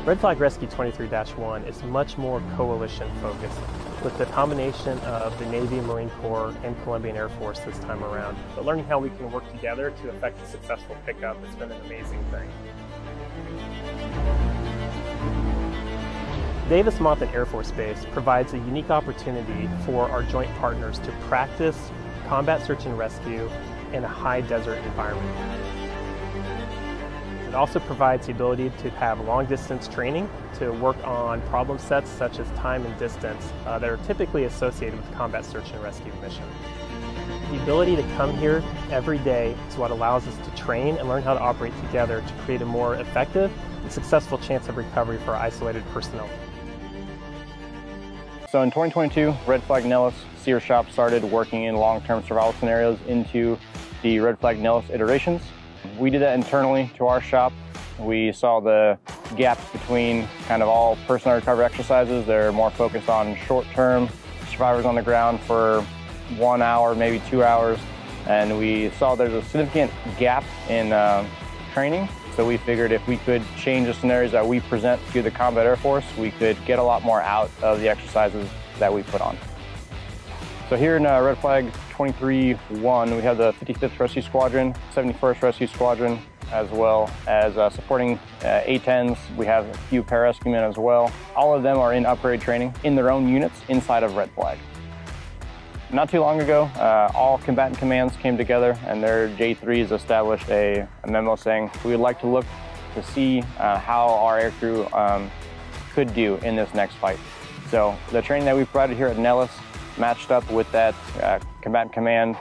Red Flag Rescue 23-1 is much more coalition focused, with the combination of the Navy, Marine Corps, and Colombian Air Force this time around. But learning how we can work together to effect a successful pickup has been an amazing thing. Davis-Monthan Air Force Base provides a unique opportunity for our joint partners to practice combat search and rescue in a high desert environment. It also provides the ability to have long-distance training to work on problem sets such as time and distance that are typically associated with combat search and rescue missions. The ability to come here every day is what allows us to train and learn how to operate together to create a more effective and successful chance of recovery for our isolated personnel. So in 2022, Red Flag Nellis Sear Shop started working in long-term survival scenarios into the Red Flag Nellis iterations. We did that internally to our shop. We saw the gaps between kind of all personnel recovery exercises. They're more focused on short-term survivors on the ground for 1 hour, maybe 2 hours. And we saw there's a significant gap in training. So we figured if we could change the scenarios that we present to the Combat Air Force, we could get a lot more out of the exercises that we put on. So here in Red Flag 23-1, we have the 55th Rescue Squadron, 71st Rescue Squadron, as well as supporting A-10s. We have a few pararescue men as well. All of them are in upgrade training in their own units inside of Red Flag. Not too long ago, all combatant commands came together and their J3s established a memo saying we would like to look to see how our aircrew could do in this next fight. So the training that we provided here at Nellis matched up with that combatant command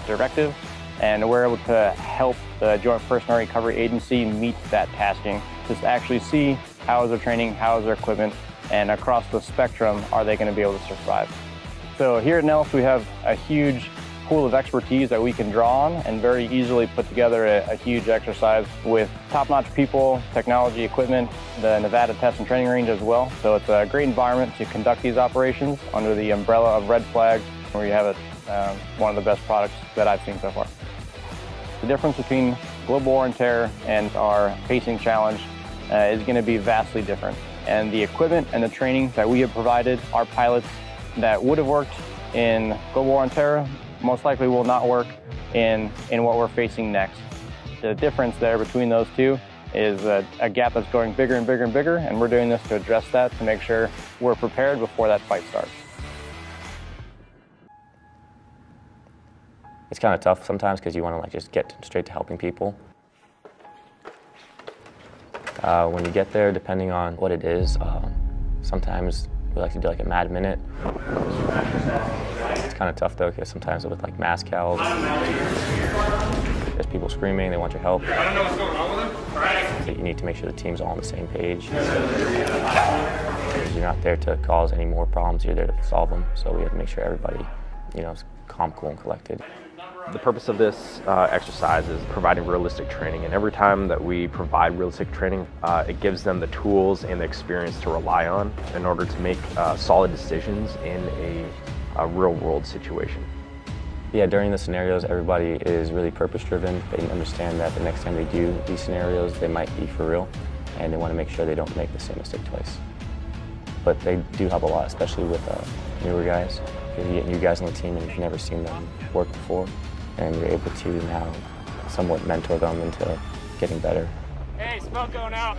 directive, and we're able to help the Joint Personnel Recovery Agency meet that tasking, just to actually see how is their training, how is their equipment, and across the spectrum are they going to be able to survive. So here at Nellis we have a huge pool of expertise that we can draw on and very easily put together a huge exercise with top-notch people, technology, equipment, the Nevada Test and Training Range as well. So it's a great environment to conduct these operations under the umbrella of Red Flag, where you have one of the best products that I've seen so far. The difference between global war and terror and our pacing challenge is going to be vastly different. And the equipment and the training that we have provided our pilots that would have worked in global war and terror most likely will not work in what we're facing next. The difference there between those two is a gap that's going bigger and bigger and bigger, and we're doing this to address that, to make sure we're prepared before that fight starts. It's kind of tough sometimes because you want to just get straight to helping people. When you get there, depending on what it is, sometimes we like to do a mad minute. It's kind of tough though, because sometimes with mass cows, there's people screaming, they want your help. I don't know what's going on with them. You need to make sure the team's all on the same page. You're not there to cause any more problems, you're there to solve them. So we have to make sure everybody, is calm, cool, and collected. The purpose of this exercise is providing realistic training, and every time that we provide realistic training, it gives them the tools and the experience to rely on in order to make solid decisions in a real-world situation. Yeah, during the scenarios, everybody is really purpose-driven. They understand that the next time they do these scenarios, they might be for real, and they want to make sure they don't make the same mistake twice. But they do help a lot, especially with newer guys. You get new guys on the team and you've never seen them work before, and you're able to now somewhat mentor them into getting better. Hey, smoke going out.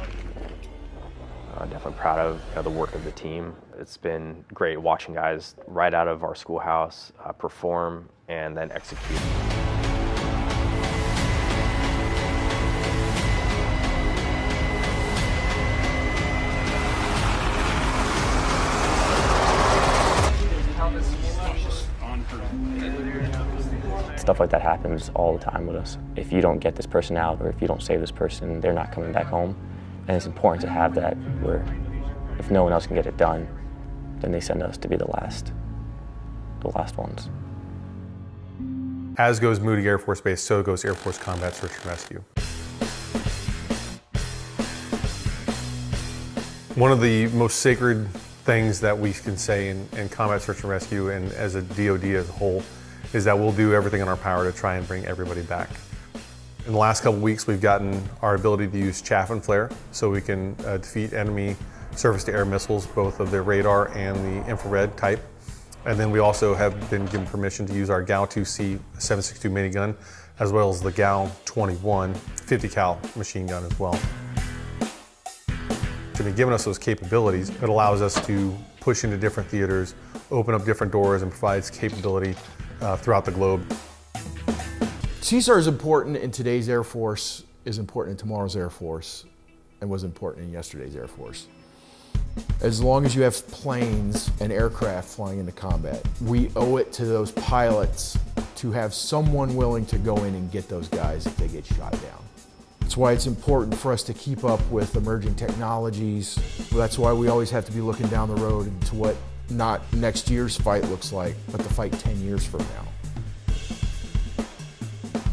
I'm definitely proud of the work of the team. It's been great watching guys right out of our schoolhouse perform and then execute. Stuff like that happens all the time with us. If you don't get this person out, or if you don't save this person, they're not coming back home. And it's important to have that where if no one else can get it done, then they send us to be the last ones. As goes Moody Air Force Base, so goes Air Force Combat Search and Rescue. One of the most sacred things that we can say in Combat Search and Rescue, and as a DoD as a whole, is that we'll do everything in our power to try and bring everybody back. In the last couple weeks, we've gotten our ability to use chaff and flare, so we can defeat enemy surface-to-air missiles, both of the radar and the infrared type. And then we also have been given permission to use our GAU-2C 7.62 minigun, as well as the GAU-21 50 cal machine gun as well. To be giving us those capabilities, it allows us to push into different theaters, open up different doors, and provides capability throughout the globe. CSAR is important in today's Air Force, is important in tomorrow's Air Force, and was important in yesterday's Air Force. As long as you have planes and aircraft flying into combat, we owe it to those pilots to have someone willing to go in and get those guys if they get shot down. That's why it's important for us to keep up with emerging technologies. That's why we always have to be looking down the road to what not next year's fight looks like, but the fight 10 years from now.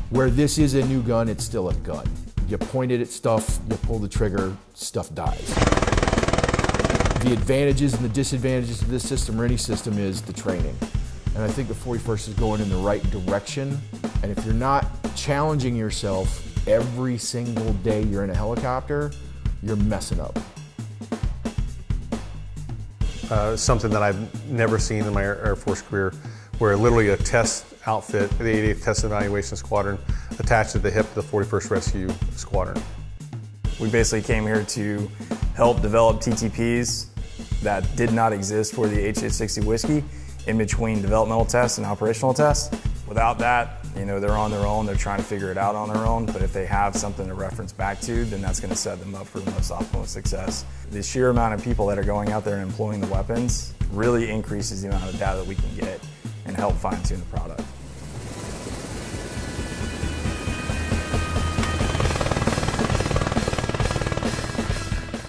Where this is a new gun, it's still a gun. You point it at stuff, you pull the trigger, stuff dies. The advantages and the disadvantages of this system or any system is the training. And I think the 41st is going in the right direction. And if you're not challenging yourself every single day you're in a helicopter, you're messing up. Something that I've never seen in my Air Force career, where literally a test outfit, the 88th Test Evaluation Squadron, attached to the hip of the 41st Rescue Squadron. We basically came here to help develop TTPs that did not exist for the HH60 Whiskey in between developmental tests and operational tests. Without that, you know, they're on their own, they're trying to figure it out on their own, but if they have something to reference back to, then that's going to set them up for the most optimal success. The sheer amount of people that are going out there and employing the weapons really increases the amount of data that we can get and help fine-tune the product.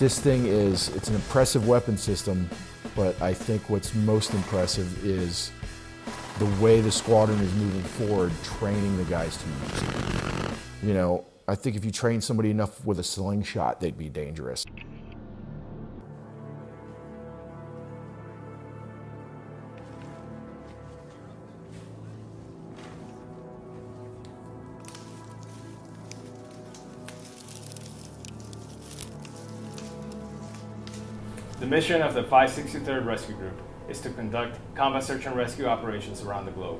This thing it's an impressive weapon system, but I think what's most impressive is the way the squadron is moving forward, training the guys to use it. You know, I think if you train somebody enough with a slingshot, they'd be dangerous. The mission of the 563rd Rescue Group is to conduct combat search and rescue operations around the globe.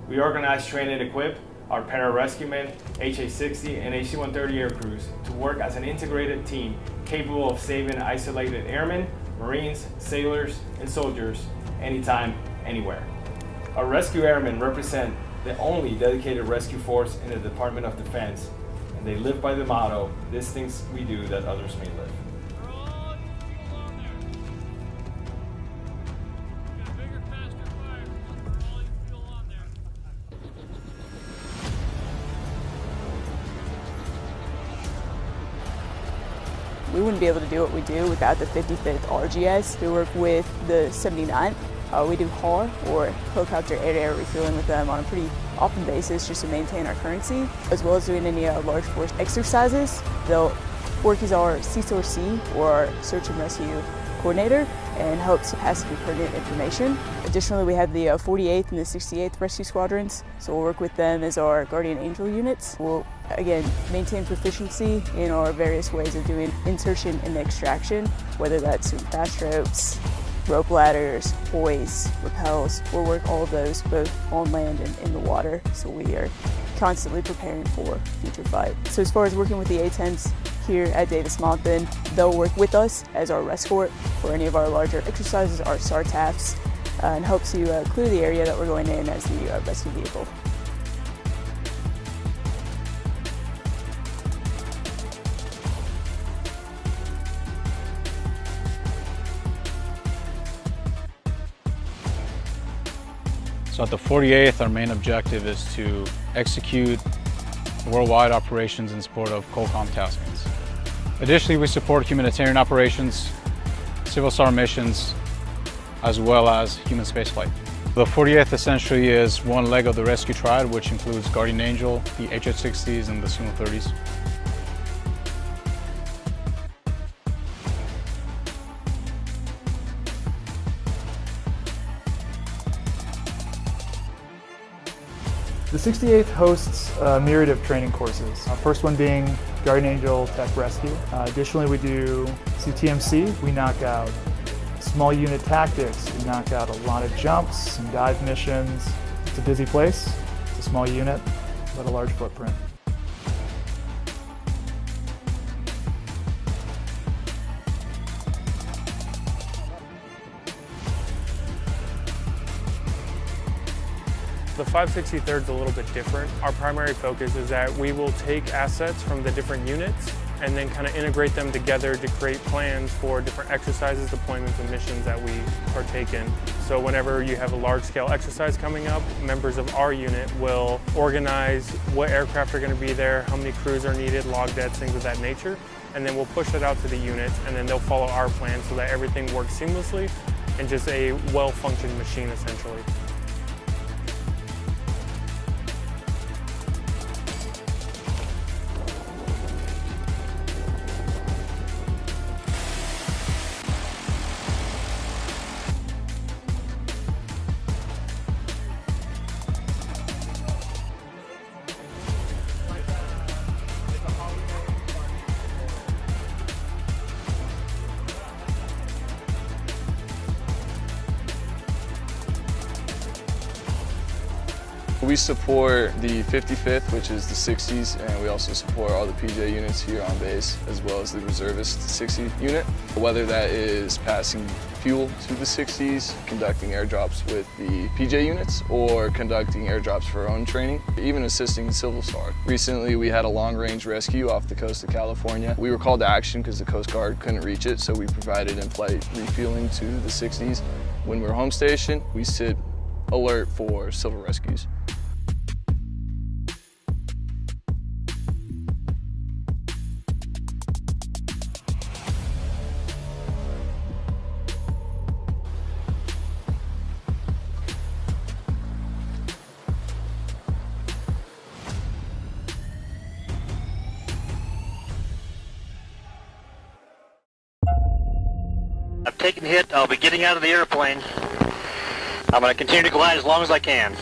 We organize, train, and equip our Pararescue men, HA-60 and HC-130 air crews to work as an integrated team capable of saving isolated airmen, Marines, sailors, and soldiers anytime, anywhere. Our rescue airmen represent the only dedicated rescue force in the Department of Defense, and they live by the motto, "These things we do that others may live." We wouldn't be able to do what we do without the 55th RGS. We work with the 79th. We do HAR, or helicopter air-to-air refueling, with them on a pretty often basis just to maintain our currency, as well as doing any large force exercises. They'll work as our CSORC, or our search and rescue coordinator, and helps pass through pertinent information. Additionally, we have the 48th and the 68th Rescue Squadrons, so we'll work with them as our Guardian Angel units. We'll, again, maintain proficiency in our various ways of doing insertion and extraction, whether that's through fast ropes, rope ladders, hoists, rappels. We'll work all of those both on land and in the water, so we are constantly preparing for future fight. So as far as working with the A-10s here at Davis-Monthan, they'll work with us as our rescort for any of our larger exercises, our SARTAFs, and help to clear the area that we're going in as the rescue vehicle. So at the 48th, our main objective is to execute worldwide operations in support of COCOM taskings. Additionally, we support humanitarian operations, civil SAR missions, as well as human spaceflight. The 48th essentially is one leg of the rescue triad, which includes Guardian Angel, the HH-60s, and the C-130s. The 68th hosts a myriad of training courses. First one being Guardian Angel Tech Rescue. Additionally, we do CTMC. We knock out small unit tactics. We knock out a lot of jumps and dive missions. It's a busy place. It's a small unit, but a large footprint. The 563rd is a little bit different. Our primary focus is that we will take assets from the different units and then kind of integrate them together to create plans for different exercises, deployments, and missions that we partake in. So whenever you have a large-scale exercise coming up, members of our unit will organize what aircraft are going to be there, how many crews are needed, log deaths, things of that nature, and then we'll push it out to the units, and then they'll follow our plan so that everything works seamlessly and just a well-functioning machine, essentially. We support the 55th, which is the 60s, and we also support all the PJ units here on base, as well as the reservist 60 unit. Whether that is passing fuel to the 60s, conducting airdrops with the PJ units, or conducting airdrops for our own training, even assisting Civil Star. Recently, we had a long-range rescue off the coast of California. We were called to action because the Coast Guard couldn't reach it, so we provided in-flight refueling to the 60s. When we're home station, we sit alert for civil rescues. I've taken the hit. I'll be getting out of the airplane. I'm going to continue to glide as long as I can.